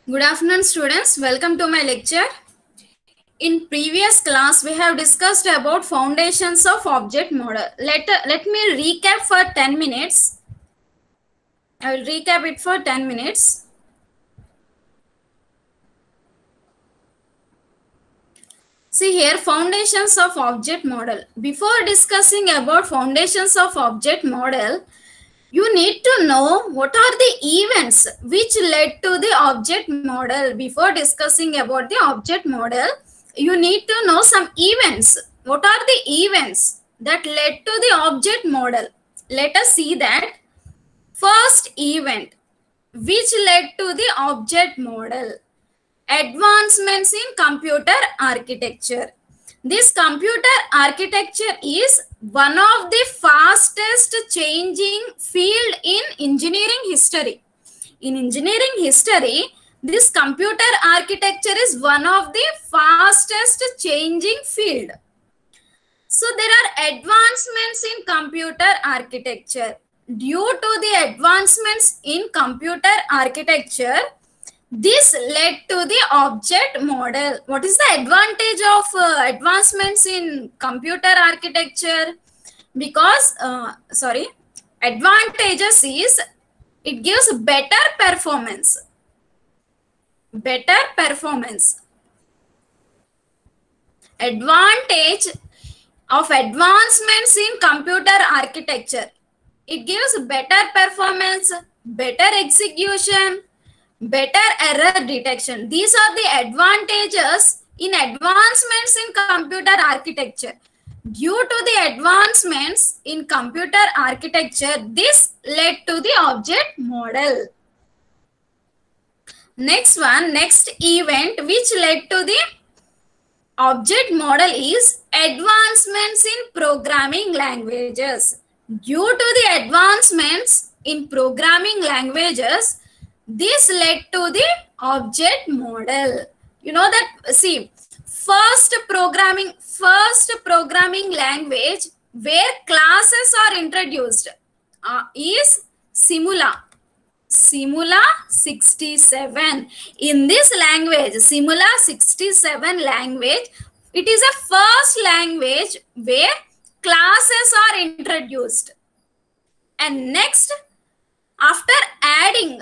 Good afternoon, students. Welcome to my lecture. In previous class, we have discussed about foundations of object model. Let me recap for 10 minutes. I will recap it for 10 minutes. See here, foundations of object model. Before discussing about foundations of object model, you need to know what are the events which led to the object model. Before discussing about the object model, you need to know some events. What are the events that led to the object model? Let us see that. First event which led to the object model: advancements in computer architecture. This computer architecture is one of the fastest changing field in engineering history. In engineering history, this computer architecture is one of the fastest changing field. So there are advancements in computer architecture. Due to the advancements in computer architecture, this led to the object model. What is the advantage of advancements in computer architecture? Because, advantages is it gives better performance. Better performance. Advantage of advancements in computer architecture. It gives better performance, better execution, better error detection. These are the advantages in advancements in computer architecture. Due to the advancements in computer architecture, this led to the object model. Next event which led to the object model is advancements in programming languages. Due to the advancements in programming languages, this led to the object model. You know that, see, first programming language where classes are introduced is Simula. Simula 67. In this language, Simula 67 language, it is a first language where classes are introduced. And next, after adding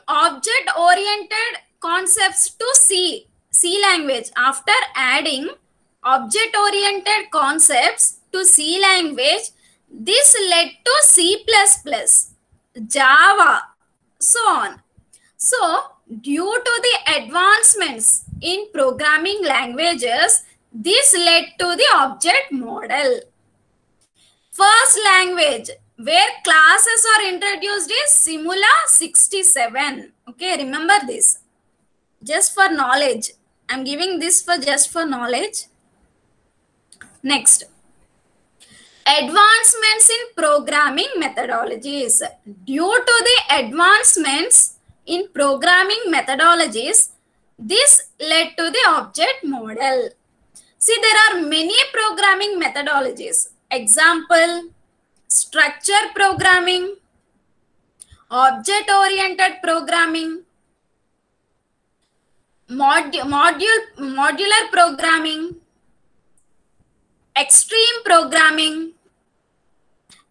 object oriented concepts to C language, after adding object oriented concepts to C language, this led to C++, Java, so on. So due to the advancements in programming languages, this led to the object model. First language where classes are introduced is Simula 67. Okay, remember this. Just for knowledge. I'm giving this for just for knowledge. Next. Advancements in programming methodologies. Due to the advancements in programming methodologies, this led to the object model. See, there are many programming methodologies. Example, structure programming, object-oriented programming, modular programming, extreme programming,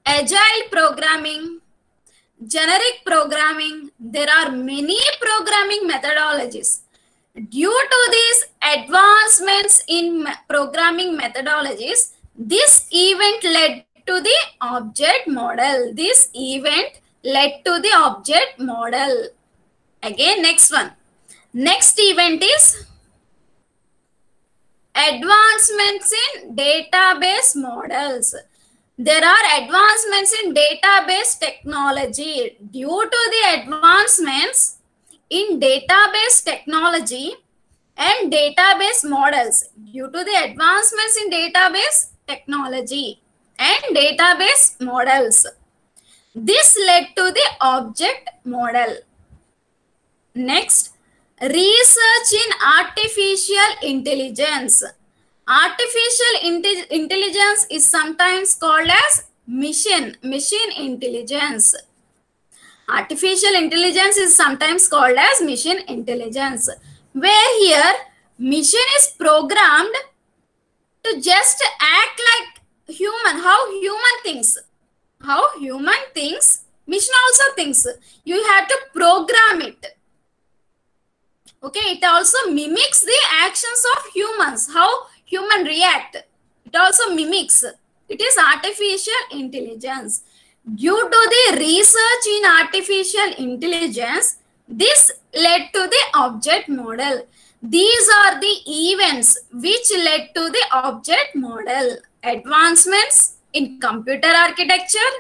agile programming, generic programming. There are many programming methodologies. Due to these advancements in programming methodologies, this event led to the object model. This event led to the object model. Again, next one. Next event is advancements in database models. There are advancements in database technology. Due to the advancements in database technology and database models, due to the advancements in database technology and database models, this led to the object model. Next, research in artificial intelligence. Artificial intelligence is sometimes called as machine intelligence. Artificial intelligence is sometimes called as machine intelligence, where here machine is programmed to just act like human. How human thinks, machine also thinks. You have to program it. Okay, it also mimics the actions of humans, how human react. It also mimics. It is artificial intelligence. Due to the research in artificial intelligence, this led to the object model. These are the events which led to the object model. Advancements in computer architecture,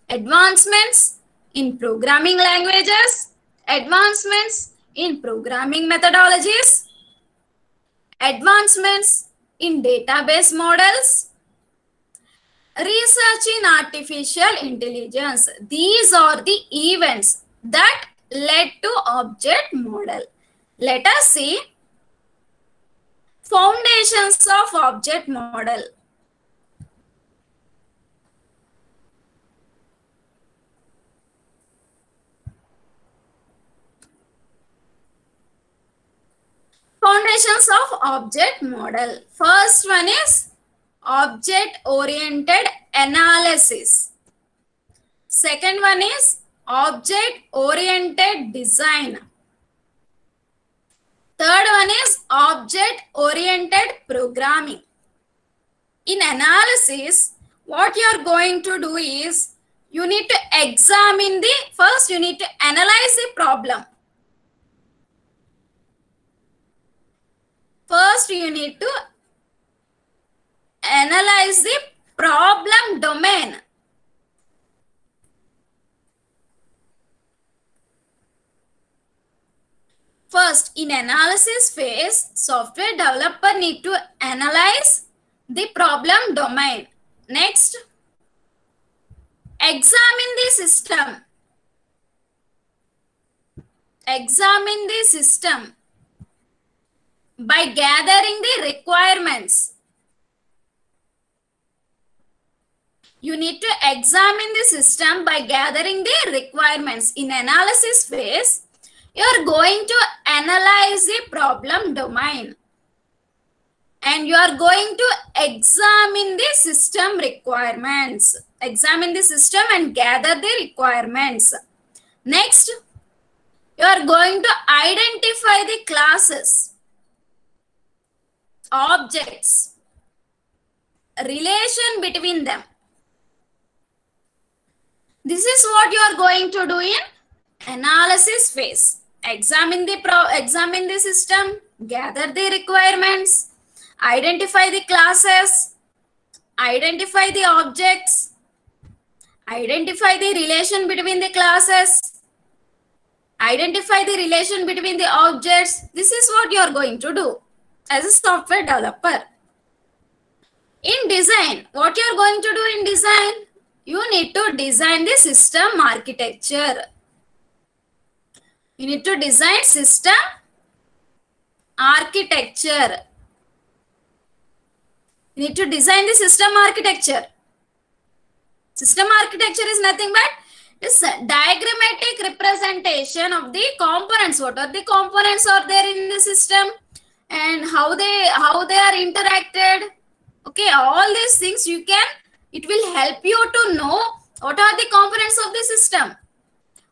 advancements in programming languages, advancements in programming methodologies, advancements in database models, research in artificial intelligence. These are the events that led to object model. Let us see foundations of object model. Foundations of object model. First one is object oriented analysis. Second one is object oriented design. Third one is object oriented programming. In analysis, what you are going to do is you need to examine the, first you need to analyze the problem. First you need to analyze the problem domain. First, in analysis phase, software developer need to analyze the problem domain. Next, examine the system. Examine the system by gathering the requirements. You need to examine the system by gathering the requirements. In analysis phase, you are going to analyze the problem domain and you are going to examine the system requirements. Examine the system and gather the requirements. Next, you are going to identify the classes, objects, relation between them. This is what you are going to do in analysis phase. Examine the system, gather the requirements, identify the classes, identify the objects, identify the relation between the classes, identify the relation between the objects. This is what you are going to do as a software developer. In design, what you are going to do in design? You need to design the system architecture. You need to design system architecture. You need to design the system architecture. System architecture is nothing but this diagrammatic representation of the components. What are the components are there in the system and how they are interacted. Okay, all these things it will help you to know what are the components of the system.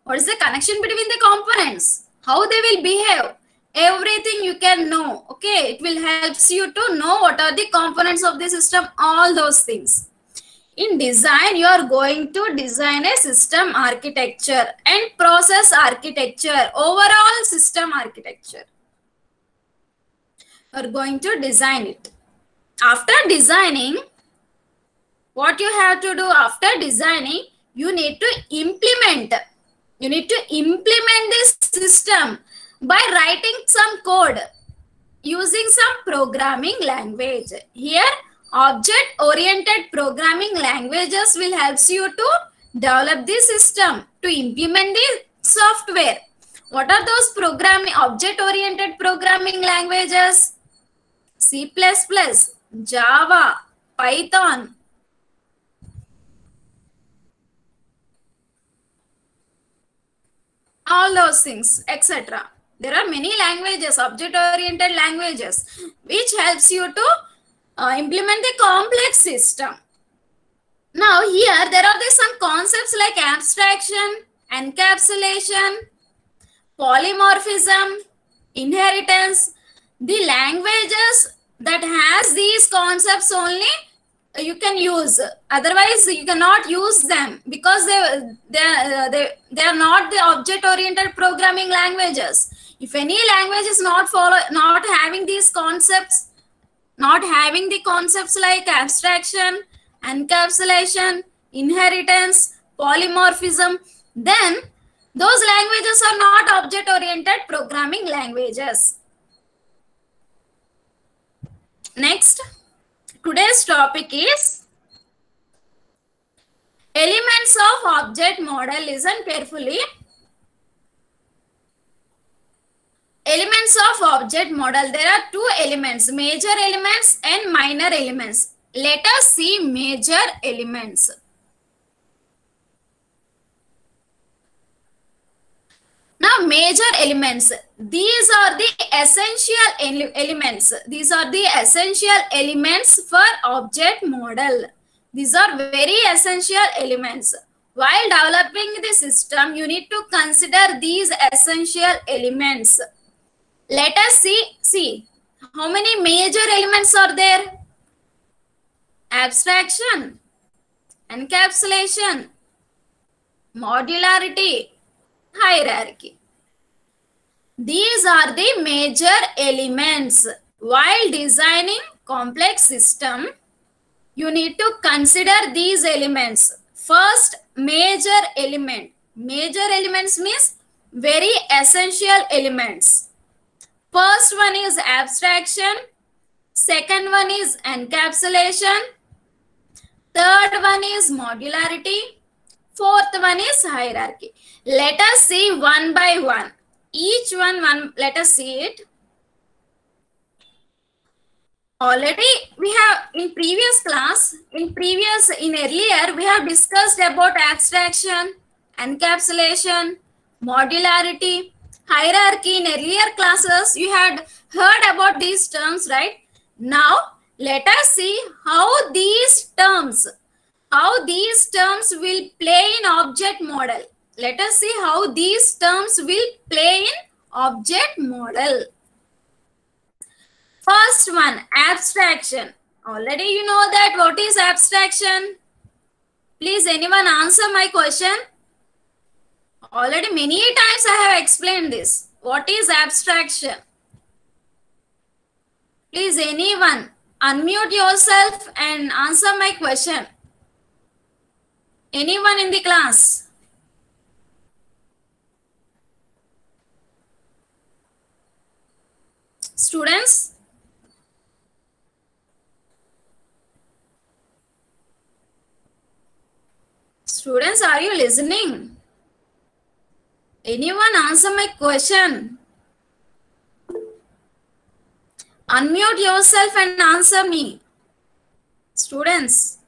What is the connection between the components? How they will behave? Everything you can know. Okay, it will help you to know what are the components of the system, all those things. In design, you are going to design a system architecture and process architecture, overall system architecture. You are going to design it. After designing, what you have to do after designing, you need to implement. You need to implement this system by writing some code using some programming language. Here, object-oriented programming languages will help you to develop the system, to implement the software. What are those object-oriented programming languages? C++, Java, Python. all those things, etc. There are many languages, object-oriented languages, which helps you to implement the complex system. Now here there are some concepts like abstraction, encapsulation, polymorphism, inheritance. The languages that has these concepts only you can use, otherwise you cannot use them, because they are not the object oriented programming languages. If any language is not having these concepts, not having the concepts like abstraction, encapsulation, inheritance, polymorphism, then those languages are not object oriented programming languages. Next, today's topic is elements of object model. Listen carefully. Elements of object model. There are two elements, major elements and minor elements. Let us see major elements. Now, major elements. These are the essential elements. These are the essential elements for object model. These are very essential elements. While developing the system, you need to consider these essential elements. Let us see how many major elements are there. Abstraction, encapsulation, modularity, hierarchy. These are the major elements. While designing complex system, you need to consider these elements. First, major element. Major elements means very essential elements. First one is abstraction. Second one is encapsulation. Third one is modularity. Fourth one is hierarchy. Let us see one by one. Each one, let us see it. Already we have in previous class, in earlier, we have discussed about abstraction, encapsulation, modularity, hierarchy. In earlier classes, you had heard about these terms, right? Now, let us see how these terms will play in object model. Let us see how these terms will play in object model. First one, abstraction. Already you know that what is abstraction. Please, anyone answer my question? Already many times I have explained this. What is abstraction? Please, anyone unmute yourself and answer my question. Anyone in the class? Students? Students, are you listening? Anyone answer my question? Unmute yourself and answer me. Students.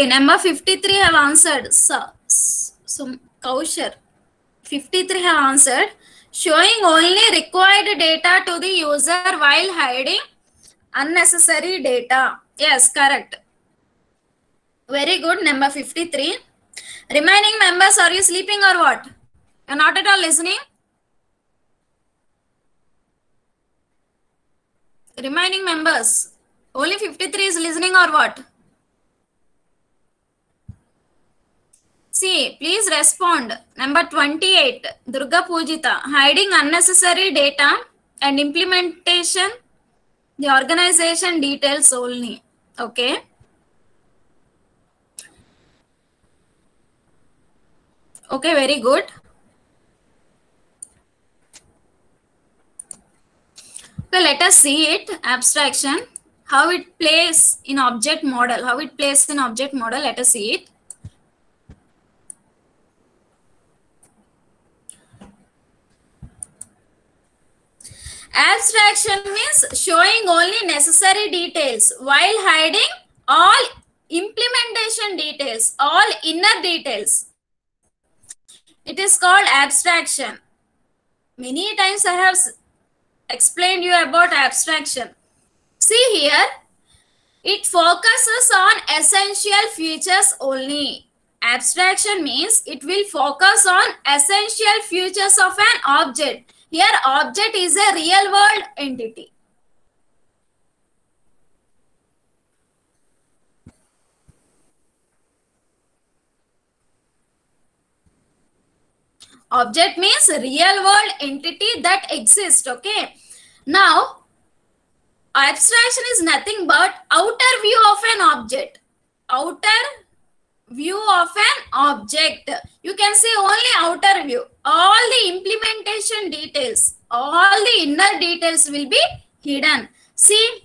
Number 53 have answered. So Kaushar. 53 have answered. Showing only required data to the user while hiding unnecessary data. Yes, correct. Very good. Number 53. Remaining members, are you sleeping or what? You're not at all listening? Remaining members, only 53 is listening or what? See, please respond. Number 28, Durga Pujita, hiding unnecessary data and implementation, the organization details only. Okay. Okay, very good. Okay, let us see it. Abstraction, how it plays in object model. Let us see it. Abstraction means showing only necessary details while hiding all implementation details, all inner details. It is called abstraction. Many times I have explained you about abstraction. See here, it focuses on essential features only. Abstraction means it will focus on essential features of an object. Here, object is a real world entity. Object means real world entity that exists. Okay. Now, abstraction is nothing but outer view of an object. Outer view of an object. You can see only outer view. All the implementation details, all the inner details will be hidden. See,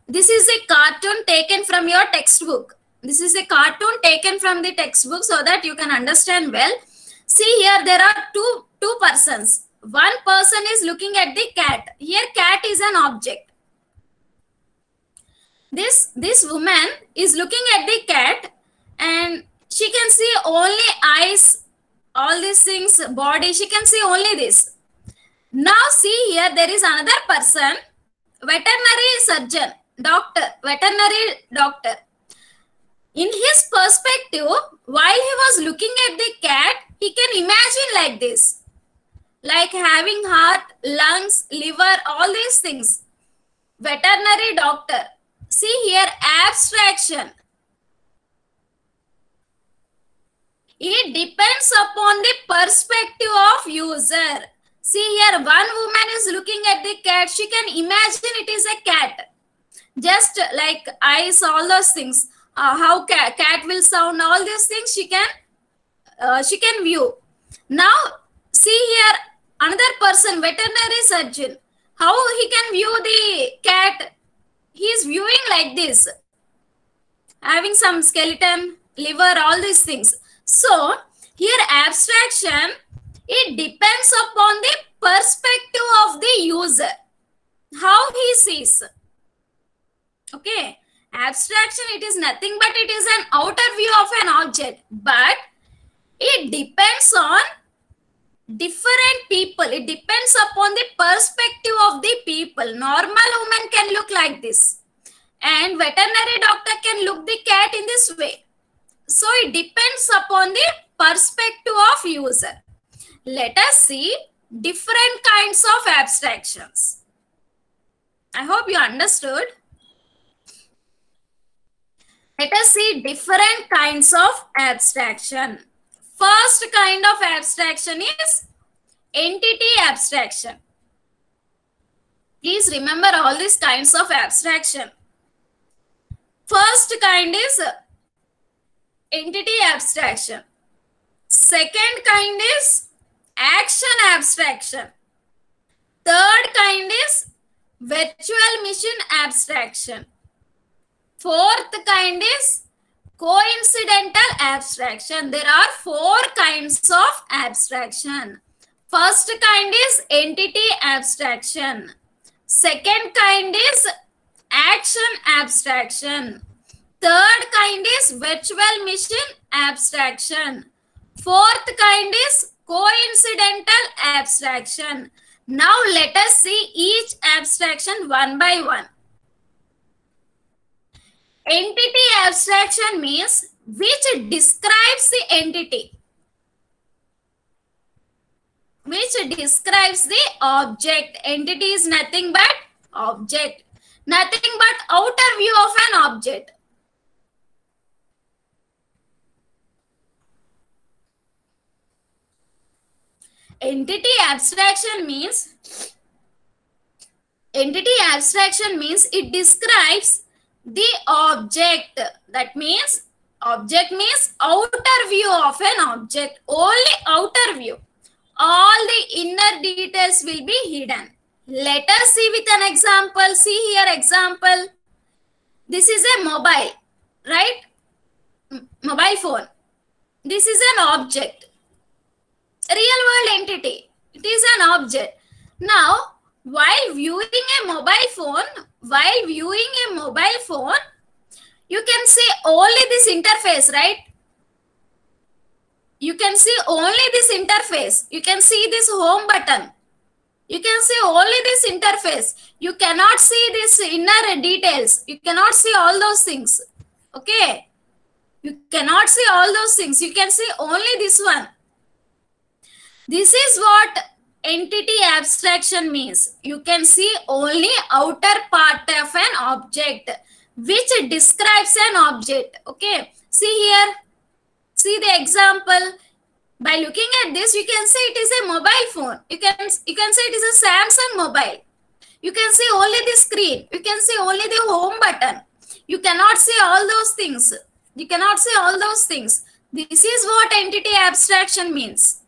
this is a cartoon taken from your textbook. This is a cartoon taken from the textbook so that you can understand well. See here, there are two persons. One person is looking at the cat. Here, cat is an object. This woman is looking at the cat and she can see only eyes, all these things, body. She can see only this. Now see here, there is another person, veterinary surgeon, doctor, veterinary doctor. In his perspective, while he was looking at the cat, he can imagine like this, like having heart, lungs, liver, all these things. Veterinary doctor. See here, abstraction. It depends upon the perspective of user. See here, one woman is looking at the cat. She can imagine it is a cat. Just like eyes, all those things. How cat will sound, all these things she can view. Now, see here, another person, veterinary surgeon. How he can view the cat? He is viewing like this. Having some skeleton, liver, all these things. So, here abstraction, it depends upon the perspective of the user. How he sees. Okay. Abstraction, it is nothing but it is an outer view of an object. But it depends on different people. It depends upon the perspective of the people. Normal woman can look like this. And veterinary doctor can look the cat in this way. So it depends upon the perspective of user. Let us see different kinds of abstractions. I hope you understood. Let us see different kinds of abstraction. First kind of abstraction is entity abstraction. Please remember all these kinds of abstraction. First kind is entity abstraction. Second kind is action abstraction. Third kind is virtual machine abstraction. Fourth kind is coincidental abstraction. There are 4 kinds of abstraction. First kind is entity abstraction. Second kind is action abstraction. Third kind is virtual machine abstraction. Fourth kind is coincidental abstraction. Now let us see each abstraction one by one. Entity abstraction means which describes the entity, which describes the object. Entity is nothing but object, nothing but outer view of an object. Entity abstraction means it describes the object. That means object means outer view of an object, only outer view. All the inner details will be hidden. Let us see with an example. See here example. This is a mobile, right? Mobile phone. This is an object. Real world entity. It is an object. Now, while viewing a mobile phone, you can see only this interface, right? You can see only this interface. You can see this home button. You can see only this interface. You cannot see this inner details. You cannot see all those things. Okay. You cannot see all those things. You can see only this one. This is what entity abstraction means. You can see only outer part of an object which describes an object. Okay. See here. See the example. By looking at this, you can say it is a mobile phone. You can say it is a Samsung mobile. You can see only the screen. You can see only the home button. You cannot see all those things. You cannot see all those things. This is what entity abstraction means.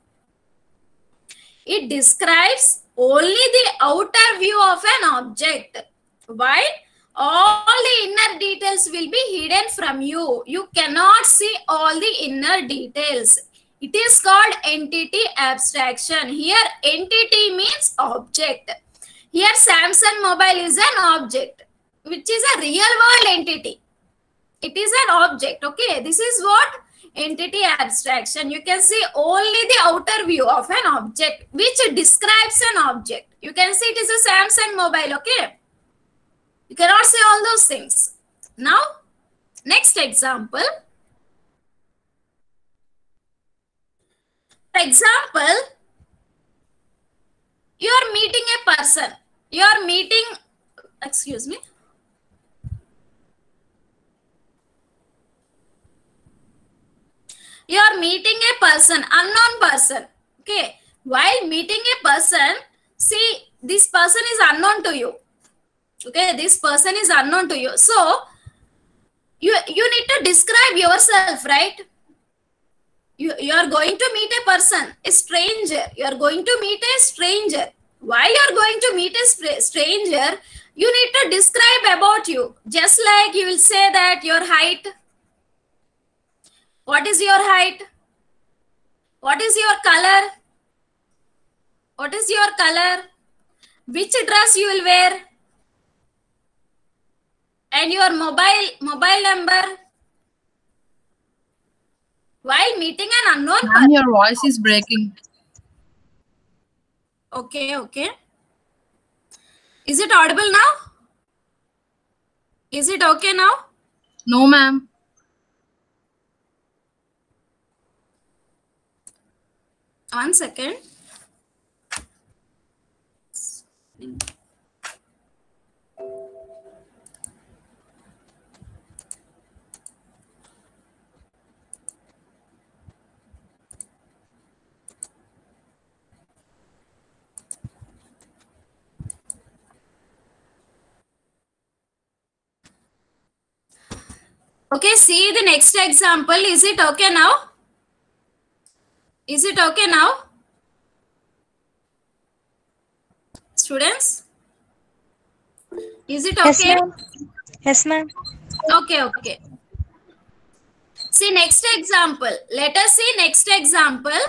It describes only the outer view of an object, while all the inner details will be hidden from you. You cannot see all the inner details. It is called entity abstraction. Here entity means object. Here Samsung mobile is an object, which is a real world entity. It is an object. Okay, this is what entity abstraction. You can see only the outer view of an object which describes an object. You can see it is a Samsung mobile. Okay, you cannot see all those things. Now next example. For example, you are meeting a person. You are meeting, excuse me. You are meeting a person, unknown person. Okay. While meeting a person, see, this person is unknown to you. Okay. This person is unknown to you. So, you need to describe yourself, right? You are going to meet a person, a stranger. You are going to meet a stranger. While you are going to meet a stranger, you need to describe about you. Just like you will say that your height. What is your height? What is your color? What is your color? Which dress you will wear? And your mobile number. While meeting an unknown person. Your voice is breaking. Okay, okay. Is it audible now? Is it okay now? No, ma'am. One second. Okay, see the next example. Is it okay now? Is it okay now? Students? Is it okay? Yes, ma'am. Okay, okay. See next example. Let us see next example.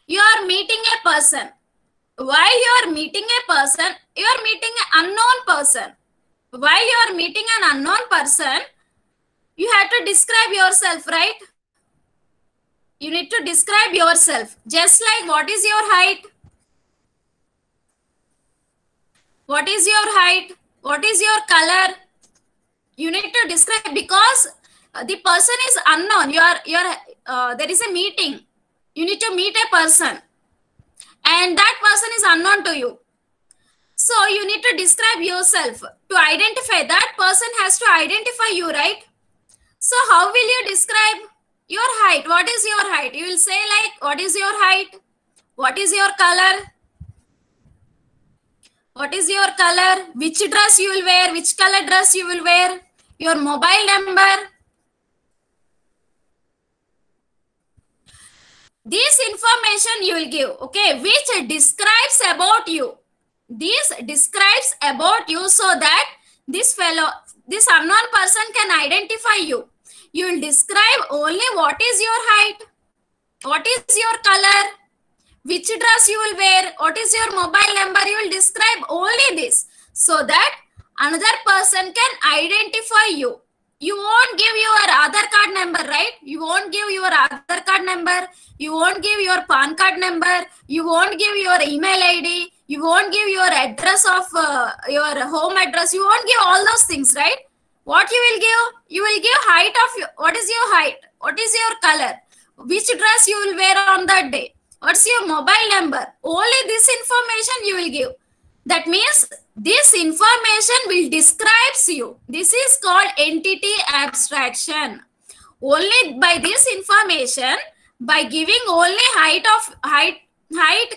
You are meeting a person. While you are meeting a person, you are meeting an unknown person. While you are meeting an unknown person, you have to describe yourself, right? You need to describe yourself. Just like what is your height? What is your height? What is your color? You need to describe because the person is unknown. There is a meeting. You need to meet a person. And that person is unknown to you. So you need to describe yourself. To identify, that person has to identify you, right? So how will you describe your height? What is your height? You will say like, what is your height? What is your color? What is your color? Which dress you will wear? Which color dress you will wear? Your mobile number. This information you will give, okay, which describes about you. This describes about you so that this unknown person can identify you. You will describe only what is your height, what is your color, which dress you will wear, what is your mobile number. You will describe this, so that another person can identify you. You won't give your Aadhaar card number, right? You won't give your Aadhaar card number. You won't give your PAN card number. You won't give your email ID. You won't give your address of your home address. You won't give all those things, right? What you will give? You will give height of your, what is your height? What is your color? Which dress you will wear on that day? What's your mobile number? Only this information you will give. That means this information will describes you. This is called entity abstraction. Only by this information, by giving only height,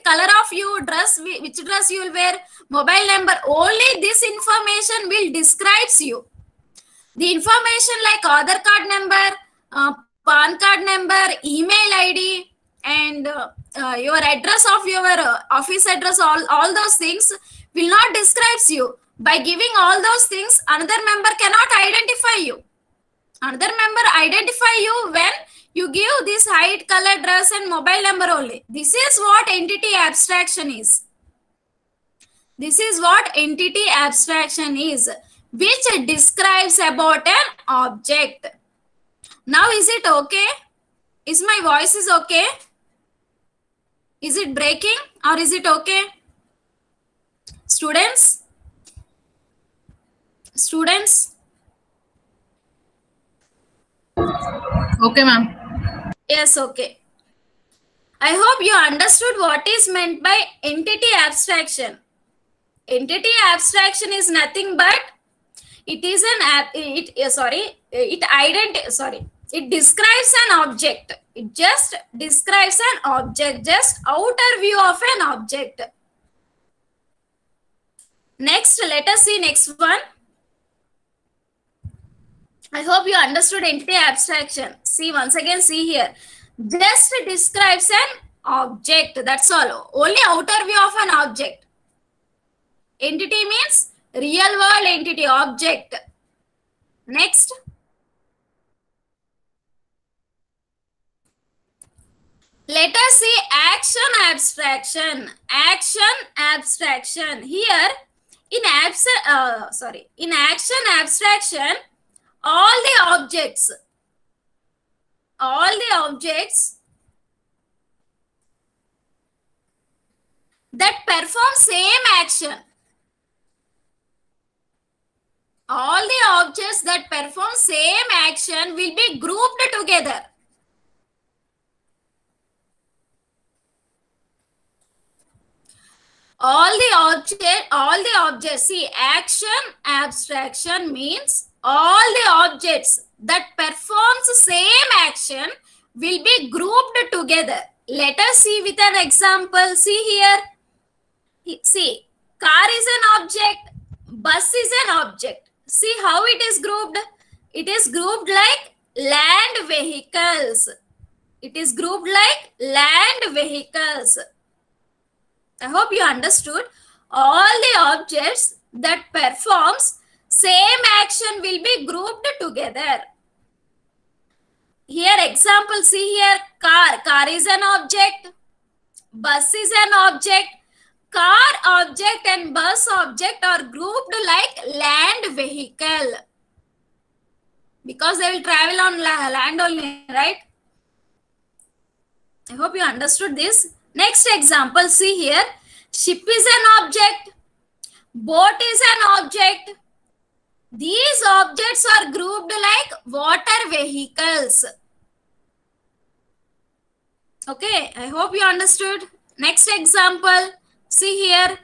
color of your dress, which dress you will wear, mobile number, only this information will describes you. The information like Aadhaar card number, PAN card number, email ID, and your address of your office address, all those things will not describes you. By giving all those things, another member cannot identify you. Another member identify you when you give this height, color, dress, and mobile number only. This is what entity abstraction is. This is what entity abstraction is, which describes about an object. Now, is it okay? Is my voice is okay? Is it breaking or is it okay? Students? Students? Okay, ma'am. Yes, okay. I hope you understood what is meant by entity abstraction. Entity abstraction is nothing but it is an it describes an object. It just describes an object, just outer view of an object. Next, let us see next one. I hope you understood entity abstraction. See, once again, see here. Just describes an object. That's all. Only outer view of an object. Entity means real world entity, object. Next. Let us see action abstraction. Action abstraction. Here, in action abstraction, all the objects that perform same action, all the objects that perform same action will be grouped together. All the objects, see, action abstraction means all the objects that performs same action will be grouped together. Let us see with an example. See here. See, car is an object, bus is an object. See how it is grouped. It is grouped like land vehicles. It is grouped like land vehicles. I hope you understood. All the objects that performs same action will be grouped together. Here example, see here, car is an object, bus is an object. Car object and bus object are grouped like land vehicle because they will travel on land only, right? I hope you understood this. Next example, see here, ship is an object, boat is an object. These objects are grouped like water vehicles. Okay, I hope you understood. Next example, see here,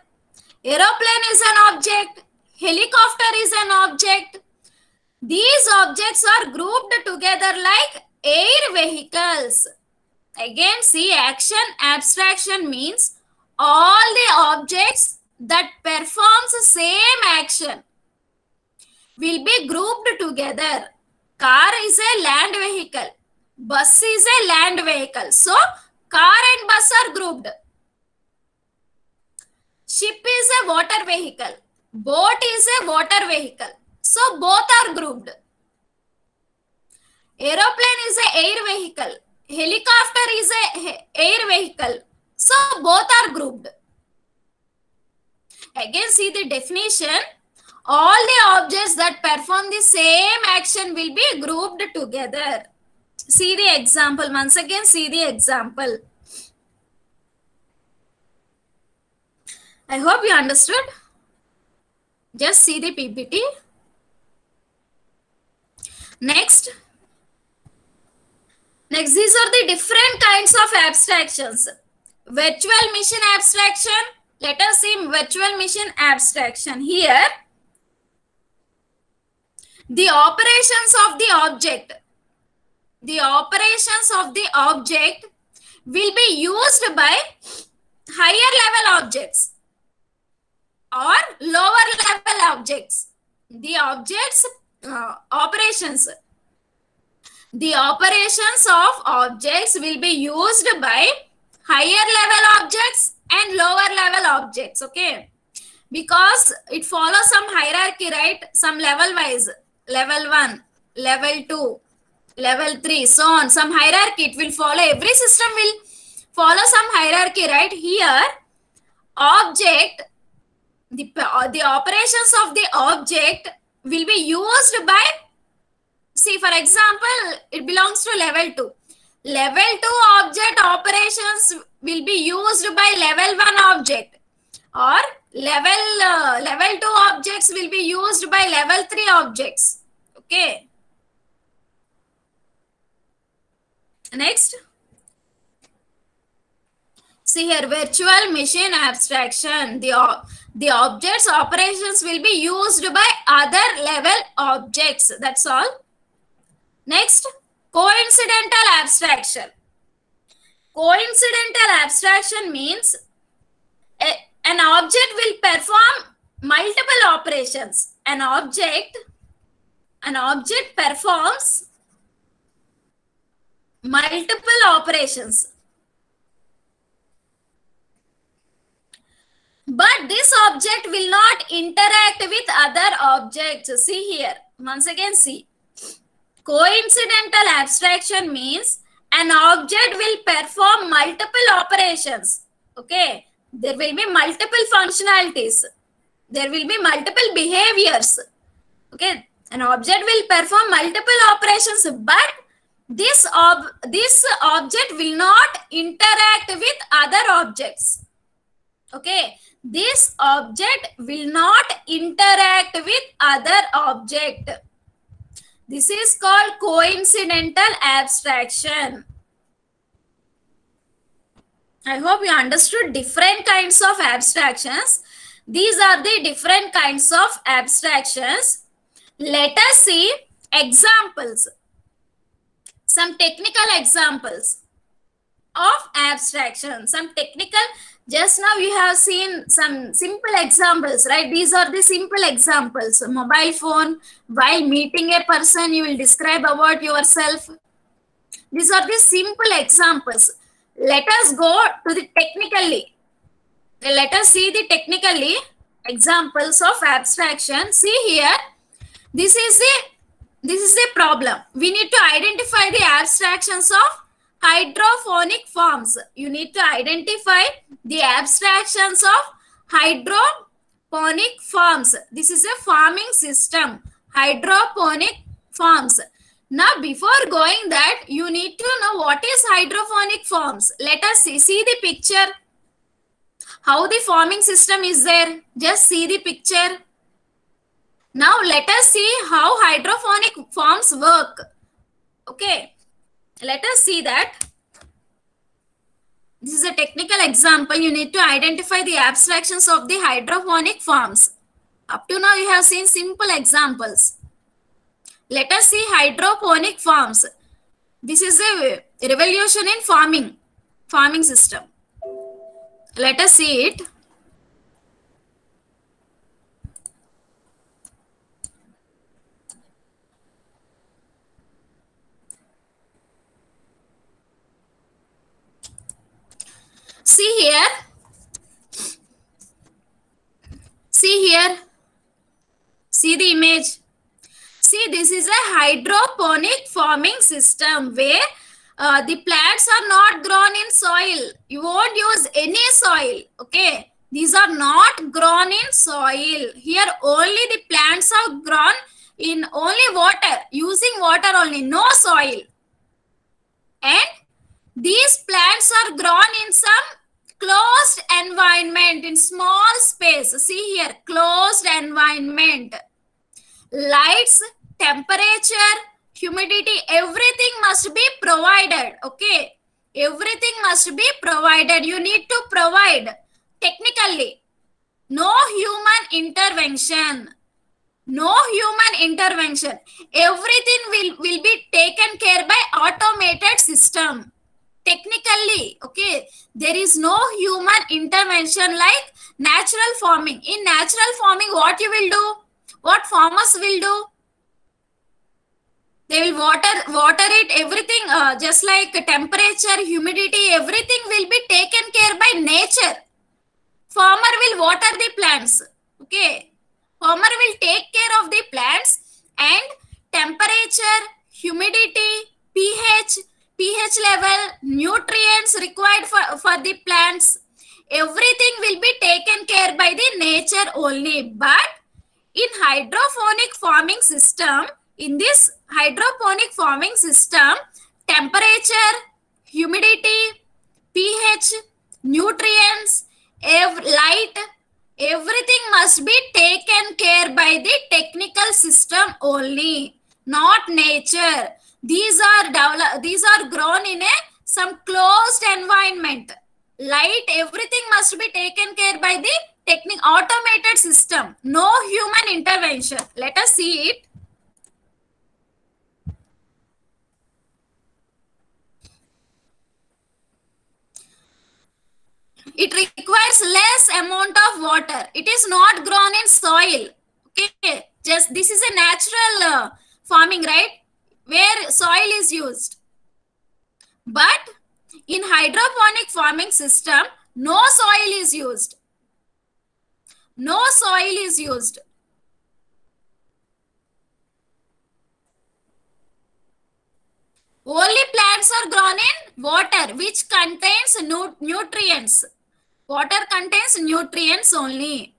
aeroplane is an object, helicopter is an object. These objects are grouped together like air vehicles. Again, see, action abstraction means all the objects that performs the same action will be grouped together. Car is a land vehicle. Bus is a land vehicle. So, car and bus are grouped. Ship is a water vehicle. Boat is a water vehicle. So, both are grouped. Aeroplane is a air vehicle. Helicopter is a air vehicle. So, both are grouped. Again, see the definition. All the objects that perform the same action will be grouped together. See the example. Once again, see the example. I hope you understood. Just see the PPT. Next, these are the different kinds of abstractions. Virtual machine abstraction. Let us see virtual machine abstraction. Here, the operations of the object. The operations of the object will be used by higher level objects or lower level objects. The objects operations. The operations of objects will be used by higher level objects and lower level objects. Okay, because it follows some hierarchy, right? Some level wise, level 1, level 2, level 3, so on. Some hierarchy it will follow. Every system will follow some hierarchy, right? Here, object, the operations of the object will be used by, see, for example, it belongs to level 2. Level 2 object operations will be used by level 1 object, or level 2 objects will be used by level 3 objects. Okay. Next. See here, virtual machine abstraction. The objects operations will be used by other level objects. That's all. Next, coincidental abstraction. Coincidental abstraction means an object will perform multiple operations. An object performs multiple operations. But this object will not interact with other objects. See here, once again see. Coincidental abstraction means an object will perform multiple operations. Okay, there will be multiple functionalities. There will be multiple behaviors. Okay, an object will perform multiple operations, but this object will not interact with other objects. Okay, this object will not interact with other object. This is called coincidental abstraction. I hope you understood different kinds of abstractions. These are the different kinds of abstractions. Let us see examples. Some technical examples of abstraction. Some technical, just now you have seen some simple examples, right? These are the simple examples. Mobile phone, while meeting a person, you will describe about yourself. These are the simple examples. Let us go to the technically. Let us see the technically examples of abstraction. See here, this is the problem. We need to identify the abstractions of hydrophonic forms. You need to identify the abstractions of hydroponic forms. This is a farming system. Hydroponic forms. Now, before going that, you need to know what is hydroponic forms. Let us see the picture. How the farming system is there. Just see the picture. Now, let us see how hydroponic forms work. Okay. Let us see that. This is a technical example. You need to identify the abstractions of the hydroponic forms. Up to now, you have seen simple examples. Let us see hydroponic forms. This is a revolution in farming system. Let us see it. See here. See here. See the image. See, this is a hydroponic farming system where the plants are not grown in soil. You won't use any soil. Okay. These are not grown in soil. Here only the plants are grown in only water, using water only, no soil. And these plants are grown in some closed environment, in small space. See here, closed environment. Lights, temperature, humidity, everything must be provided. Okay, everything must be provided. You need to provide technically. No human intervention. No human intervention. Everything will be taken care by automated system. Technically, okay, there is no human intervention like natural farming. In natural farming, what you will do? What farmers will do? They will water it, everything, just like temperature, humidity, everything will be taken care by nature. Farmer will water the plants. Okay, farmer will take care of the plants, and temperature, humidity, pH level, nutrients required for the plants, everything will be taken care by the nature only. But in hydroponic farming system, in this hydroponic farming system, temperature, humidity, pH, nutrients, light, everything must be taken care by the technical system only, not nature. These are grown in some closed environment. Light, everything must be taken care by the automated system. No human intervention. Let us see it. It requires less amount of water. It is not grown in soil. Okay, just this is a natural farming, right? Where soil is used. But in hydroponic farming system, no soil is used. No soil is used. Only plants are grown in water, which contains nutrients. Water contains nutrients only.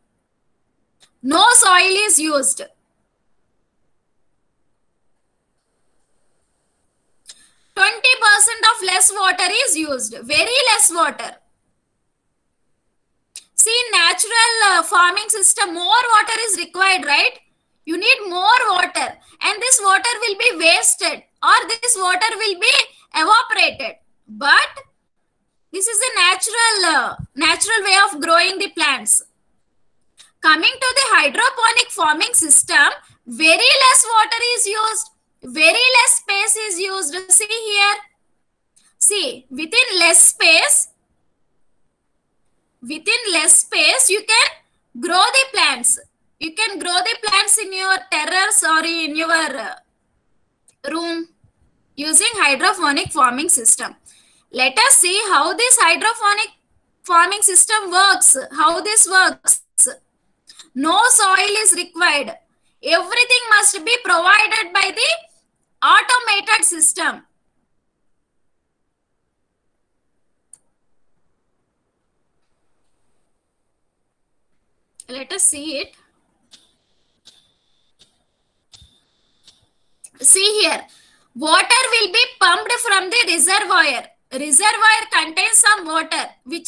No soil is used. 20% of less water is used. Very less water. See, in natural farming system, more water is required, right? You need more water, and this water will be wasted, or this water will be evaporated. But this is a natural way of growing the plants. Coming to the hydroponic farming system, very less water is used, very less space is used. See here. See, within less space, you can grow the plants. You can grow the plants in your terrace or in your room using hydroponic farming system. Let us see how this hydroponic farming system works. How this works. No soil is required. Everything must be provided by the automated system. Let us see it. See here. Water will be pumped from the reservoir. Reservoir contains some water, which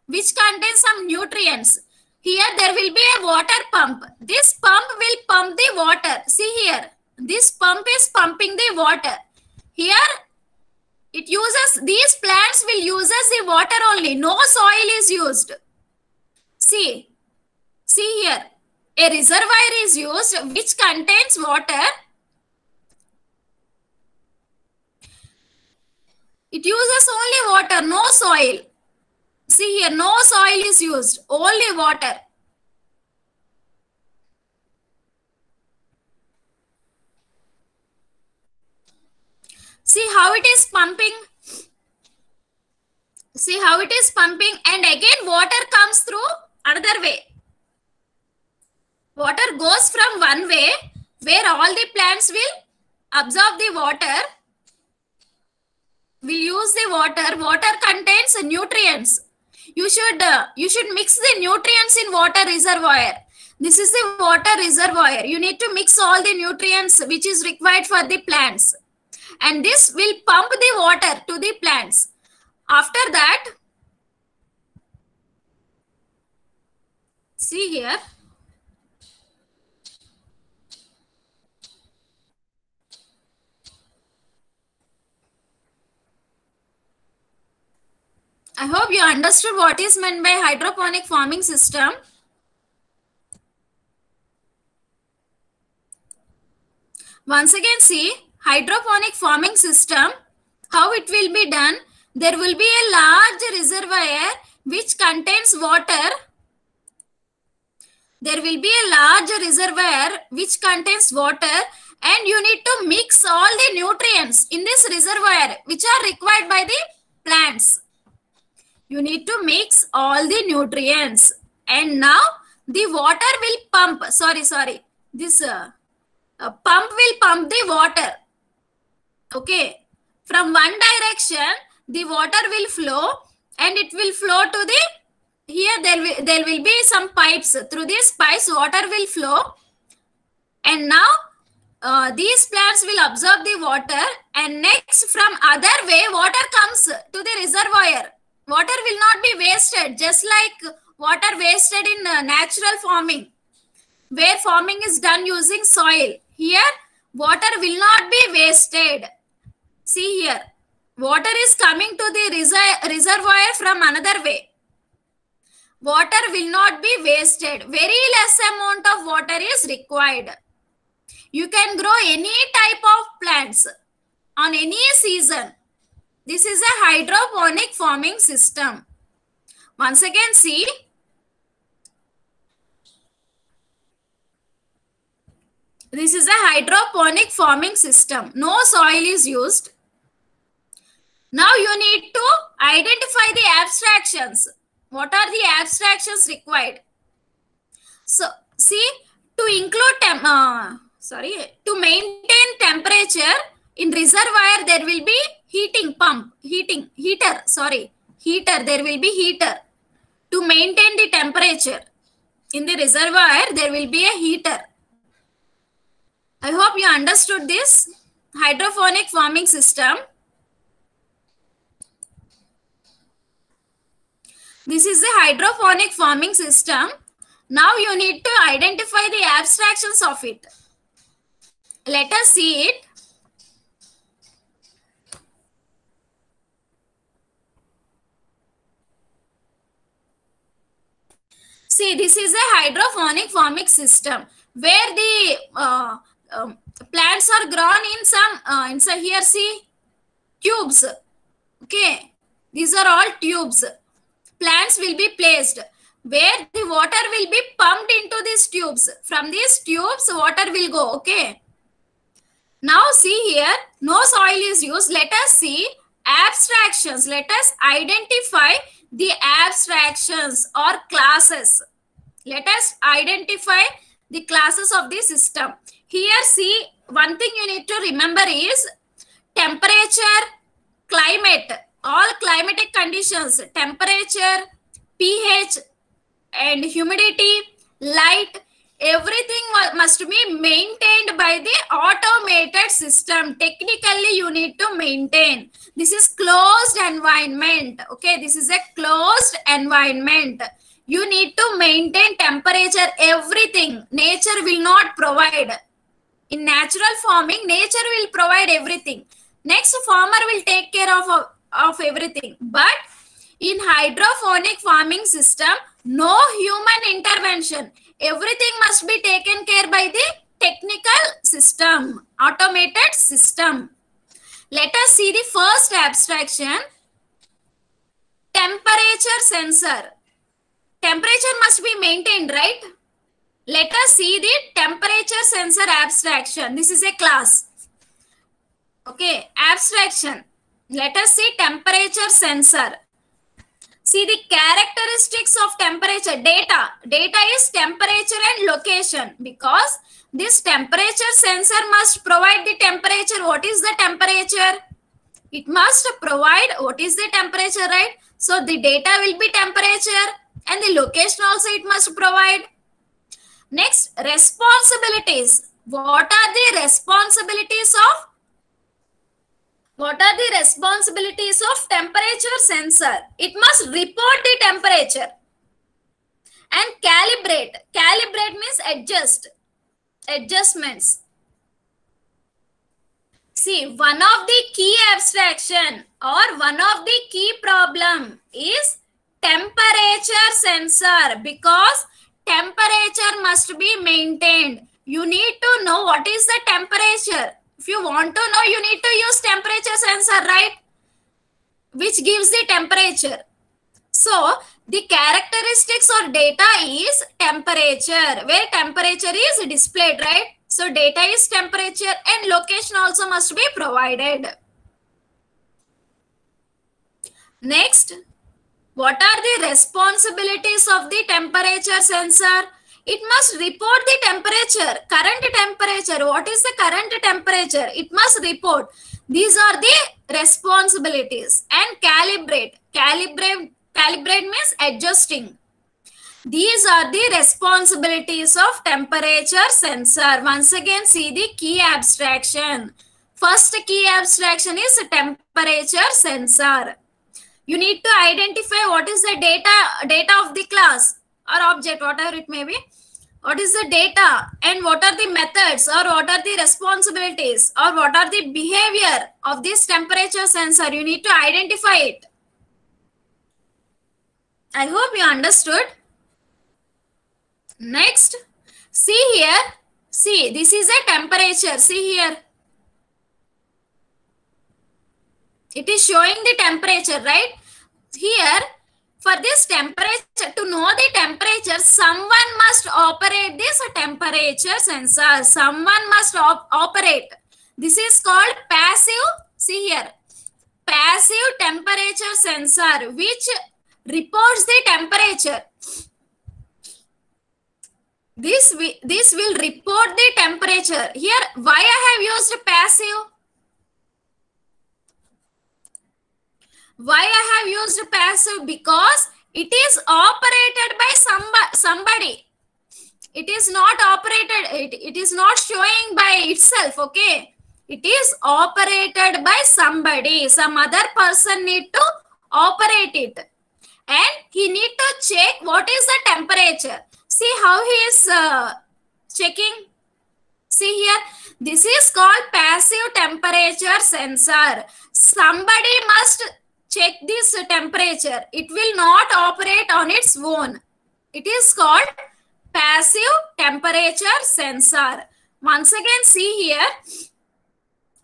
contains some nutrients. Here there will be a water pump. This pump will pump the water. See here. This pump is pumping the water. Here it uses, these plants will use the water only. No soil is used. See here. A reservoir is used which contains water. It uses only water, no soil. See here, no soil is used, only water. See how it is pumping. See how it is pumping, and again water comes through another way. Water goes from one way where all the plants will absorb the water, will use the water. Water contains nutrients. you should mix the nutrients in water reservoir. This is the water reservoir. You need to mix all the nutrients which is required for the plants, and this will pump the water to the plants. After that, see here, I hope you understood what is meant by hydroponic farming system. Once again, see hydroponic farming system, how it will be done. There will be a large reservoir which contains water. There will be a large reservoir which contains water, and you need to mix all the nutrients in this reservoir which are required by the plants. You need to mix all the nutrients, and now the water will pump. This pump will pump the water. Okay, from one direction the water will flow, and it will flow to the here. There will be some pipes. Through these pipes water will flow, and now these plants will absorb the water, and next from other way water comes to the reservoir. Water will not be wasted, just like water wasted in natural farming, where farming is done using soil. Here water will not be wasted. See here, water is coming to the reservoir from another way. Water will not be wasted. Very less amount of water is required. You can grow any type of plants on any season. This is a hydroponic farming system. Once again, see. This is a hydroponic farming system. No soil is used. Now you need to identify the abstractions. What are the abstractions required? So, see, to include to maintain temperature in reservoir, there will be heater. There will be heater to maintain the temperature. In the reservoir, there will be a heater. I hope you understood this hydroponic farming system. This is the hydroponic farming system. Now you need to identify the abstractions of it. Let us see it. See, this is a hydroponic farming system where the plants are grown in some here, see, tubes. Okay, these are all tubes. Plants will be placed where the water will be pumped into these tubes. From these tubes, water will go. Okay. Now see here, no soil is used. Let us see abstractions. Let us identify the abstractions or classes. Let us identify the classes of the system. Here, see, one thing you need to remember is temperature, climate, all climatic conditions, temperature, pH, and humidity, light, everything must be maintained by the automated system. Technically, you need to maintain. This is closed environment. Okay, this is a closed environment. You need to maintain temperature, everything. Nature will not provide. In natural farming, nature will provide everything. Next, farmer will take care of everything. But in hydroponic farming system, no human intervention. Everything must be taken care by the technical system, automated system. Let us see the first abstraction. Temperature sensor. Temperature must be maintained, right? Let us see the temperature sensor abstraction. This is a class. Okay, abstraction. Let us see temperature sensor. See the characteristics of temperature. Data is temperature and location, because this temperature sensor must provide the temperature. What is the temperature? It must provide what is the temperature, right? So the data will be temperature and the location also it must provide. Next, responsibilities. What are the responsibilities of temperature sensor? It must report the temperature and calibrate. Calibrate means adjustments. See, one of the key abstraction or one of the key problem is temperature sensor, because temperature must be maintained. You need to know what is the temperature. If you want to know, you need to use temperature sensor, right? Which gives the temperature. So, the characteristics or data is temperature, where temperature is displayed, right? So, data is temperature and location also must be provided. Next, what are the responsibilities of the temperature sensor? It must report the temperature, current temperature. What is the current temperature? It must report. These are the responsibilities. And calibrate. Calibrate means adjusting. These are the responsibilities of temperature sensor. Once again, see the key abstraction. First key abstraction is temperature sensor. You need to identify what is the data of the class or object, whatever it may be. What is the data and what are the methods or what are the responsibilities or what are the behavior of this temperature sensor. You need to identify it. I hope you understood. Next, see here. See, this is a temperature. See here. It is showing the temperature, right? Here, for this temperature, to know the temperature, someone must operate this temperature sensor. Someone must operate. This is called passive. See here. Passive temperature sensor, which reports the temperature. This will report the temperature. Here, why I have used passive? Why I have used passive? Because it is operated by somebody. It is not operated. It is not showing by itself. Okay. It is operated by somebody. Some other person need to operate it. And he need to check what is the temperature. See how he is checking. See here. This is called passive temperature sensor. Somebody must check this temperature. It will not operate on its own. It is called passive temperature sensor. Once again, see here.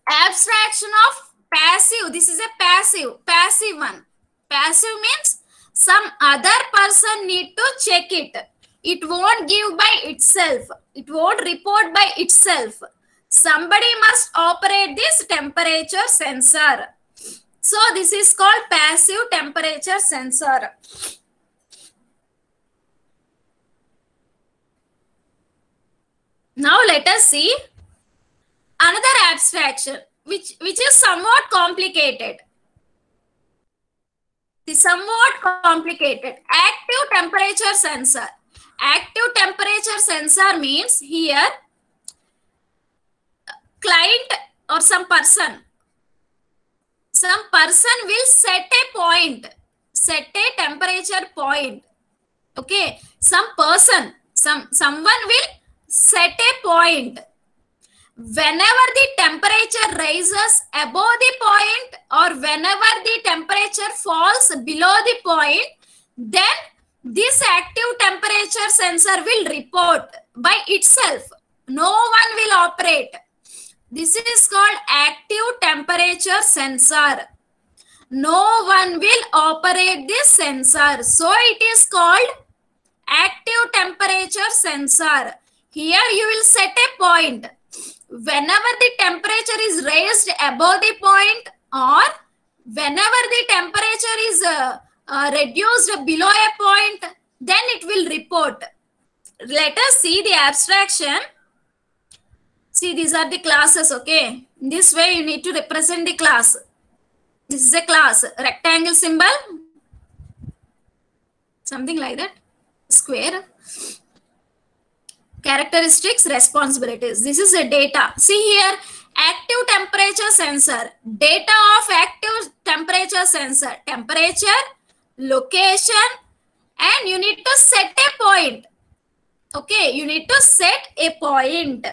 Abstraction of passive. This is a passive one. Passive means some other person need to check it. It won't give by itself. It won't report by itself. Somebody must operate this temperature sensor. So this is called passive temperature sensor. Now let us see another abstraction which is somewhat complicated. Somewhat complicated. Active temperature sensor. Active temperature sensor means here client or some person will set a point, set a temperature point. Okay, someone will set a point. Whenever the temperature rises above the point or whenever the temperature falls below the point, then this active temperature sensor will report by itself. No one will operate. This is called active temperature sensor. No one will operate this sensor. So it is called active temperature sensor. Here you will set a point. Whenever the temperature is raised above the point or whenever the temperature is reduced below a point, then it will report. Let us see the abstraction. See, these are the classes, okay? In this way, you need to represent the class. This is a class. Rectangle symbol, something like that. Square. Characteristics, responsibilities. This is a data. See here, active temperature sensor. Data of active temperature sensor. Temperature, location, and you need to set a point. Okay, you need to set a point.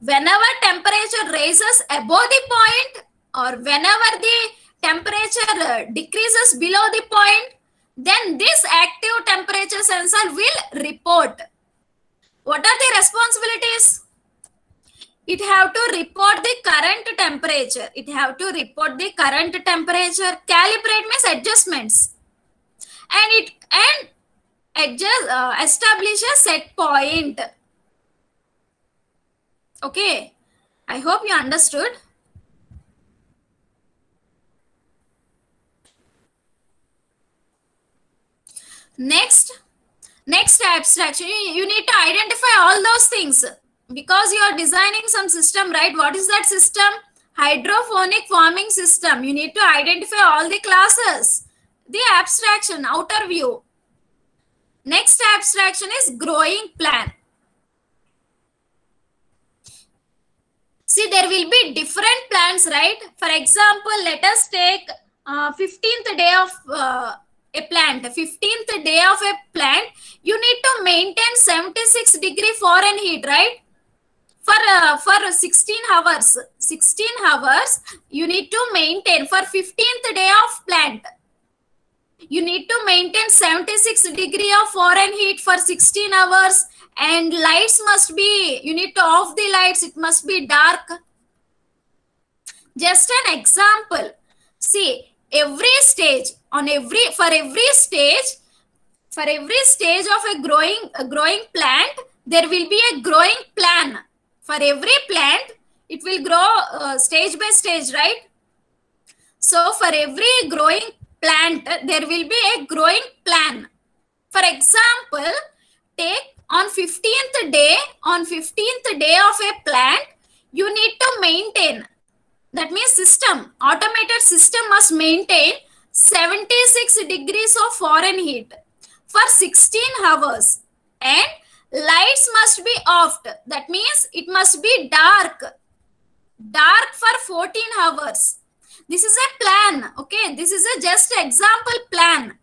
Whenever temperature rises above the point or whenever the temperature decreases below the point, then this active temperature sensor will report. What are the responsibilities? It have to report the current temperature. It have to report the current temperature. Calibrate means adjustments. And establish a set point. Okay, I hope you understood. Next abstraction, you need to identify all those things because you are designing some system, right? What is that system? Hydroponic farming system. You need to identify all the classes. The abstraction, outer view. Next abstraction is growing plan. See, there will be different plans, right? For example, let us take 15th day of a plant. 15th day of a plant, you need to maintain 76 degree Fahrenheit, right? For 16 hours. 16 hours, you need to maintain for 15th day of plant. You need to maintain 76 degree of Fahrenheit for 16 hours. And lights must be, you need to off the lights, it must be dark. Just an example. See, every stage, for every stage of a growing plant, there will be a growing plan. For every plant, it will grow stage by stage, right? So for every growing plant, there will be a growing plan. For example, take on 15th day of a plant, you need to maintain, that means automated system must maintain 76 degrees of Fahrenheit for 16 hours and lights must be off. That means it must be dark for 14 hours. This is a plan. Okay, this is a just example plan.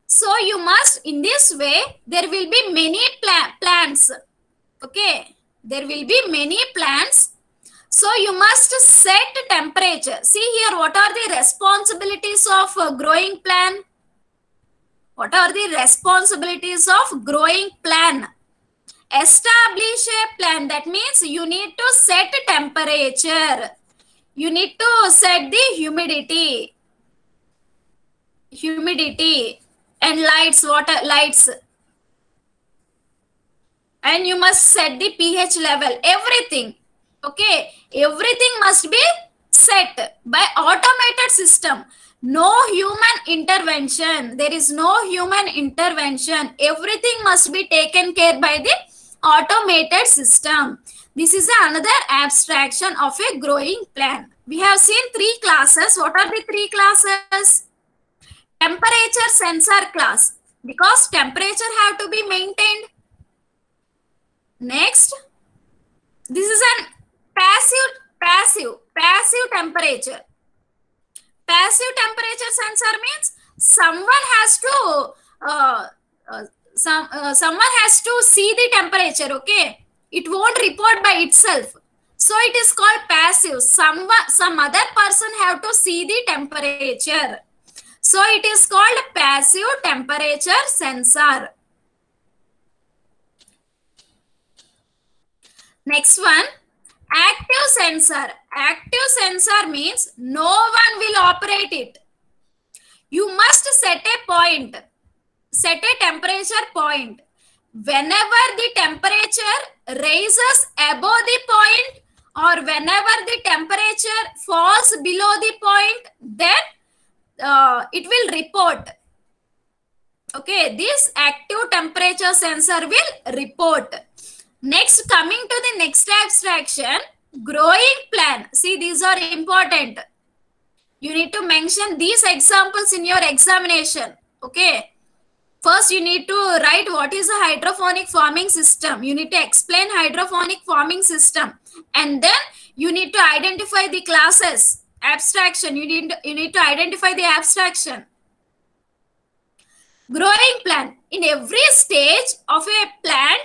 So you must, in this way, there will be many plans. Okay, there will be many plans. So you must set temperature. See here, what are the responsibilities of a growing plan? What are the responsibilities of growing plan? Establish a plan. That means you need to set temperature. You need to set the humidity and lights. And you must set the pH level, everything. Okay, everything must be set by automated system. No human intervention. There is no human intervention. Everything must be taken care by the automated system. This is another abstraction of a growing plan. We have seen 3 classes. What are the 3 classes? Temperature sensor class, because temperature have to be maintained. Next, this is an passive temperature. Passive temperature sensor means someone has to see the temperature. Okay, it won't report by itself, so it is called passive. Some other person have to see the temperature, so it is called passive temperature sensor. Next one, active sensor. Active sensor means no one will operate it. You must set a point, set a temperature point. Whenever the temperature rises above the point or whenever the temperature falls below the point, then it will report. Okay, this active temperature sensor will report. Next, coming to the next abstraction, growing plan. See, these are important. You need to mention these examples in your examination. Okay. First, you need to write what is a hydroponic farming system. You need to explain hydroponic farming system. And then you need to identify the classes. Abstraction. You need to identify the abstraction. Growing plan. In every stage of a plant,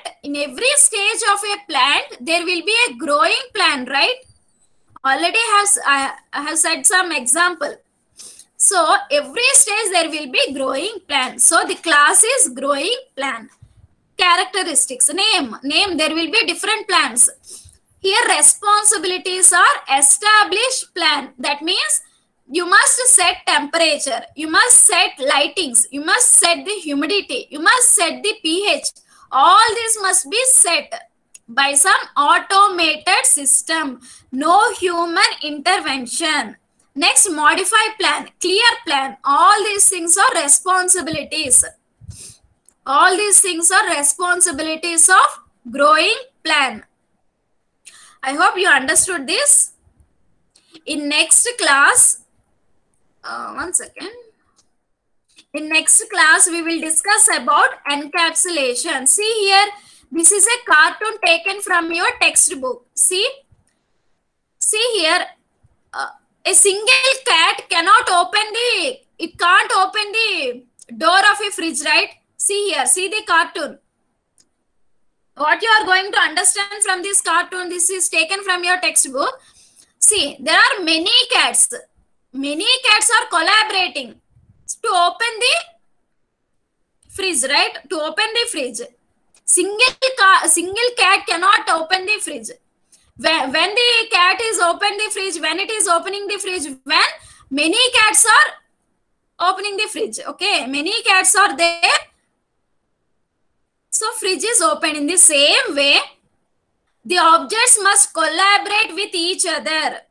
there will be a growing plan, right? Already I have said some example. So every stage there will be growing plan. So the class is growing plan. Characteristics, name, there will be different plans. Here responsibilities are establish plan. That means you must set temperature, you must set lightings, you must set the humidity, you must set the pH. All this must be set by some automated system. No human intervention. Next, modify plan, clear plan. All these things are responsibilities. All these things are responsibilities of growing plan. I hope you understood this. In next class, one second. In next class, we will discuss about encapsulation. See here, this is a cartoon taken from your textbook. See here, a single cat cannot open it can't open the door of a fridge, right? See here, see the cartoon. What you are going to understand from this cartoon, this is taken from your textbook. See, there are many cats. Many cats are collaborating to open the fridge, right? To open the fridge. Single cat cannot open the fridge. When the cat is open the fridge, when it is opening the fridge, when many cats are opening the fridge, okay? Many cats are there. So fridge is open. In the same way, the objects must collaborate with each other.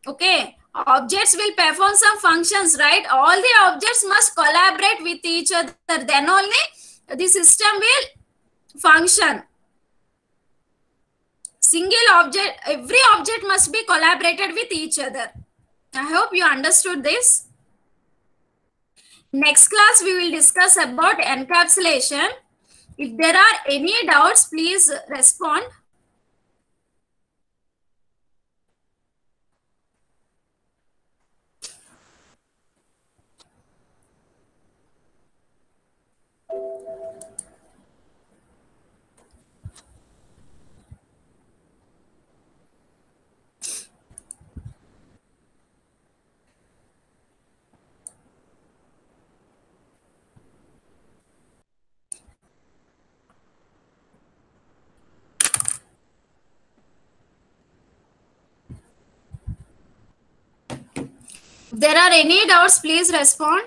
Okay, objects will perform some functions, right? All the objects must collaborate with each other. Then only the system will function. Single object, every object must be collaborated with each other. I hope you understood this. Next class, we will discuss about encapsulation. If there are any doubts, please respond. If there are any doubts, please respond.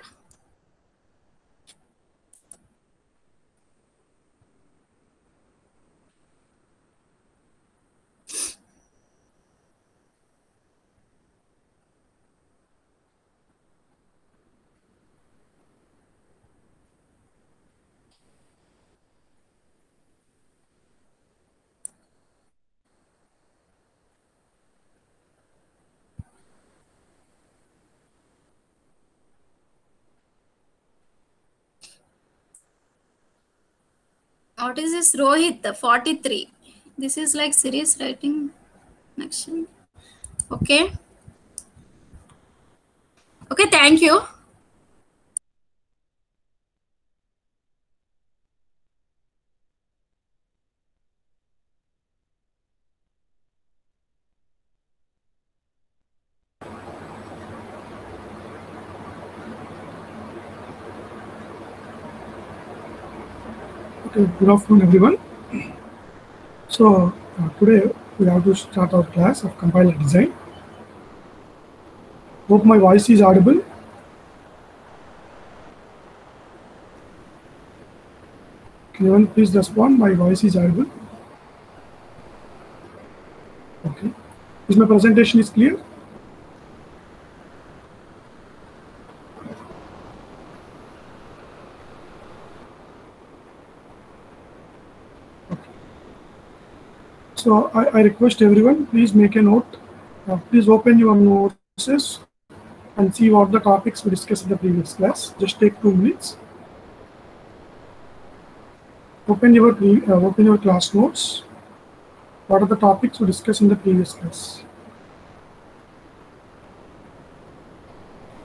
What is this? Rohit, 43. This is like series writing action. Okay. Okay, thank you. Okay, good afternoon, everyone. So today we have to start our class of compiler design. Hope my voice is audible. Can anyone please respond? My voice is audible. Okay. Is my presentation is clear? So I request everyone, please make a note. Please open your notes and see what the topics we discussed in the previous class. Just take 2 minutes. Open your class notes. What are the topics we discussed in the previous class?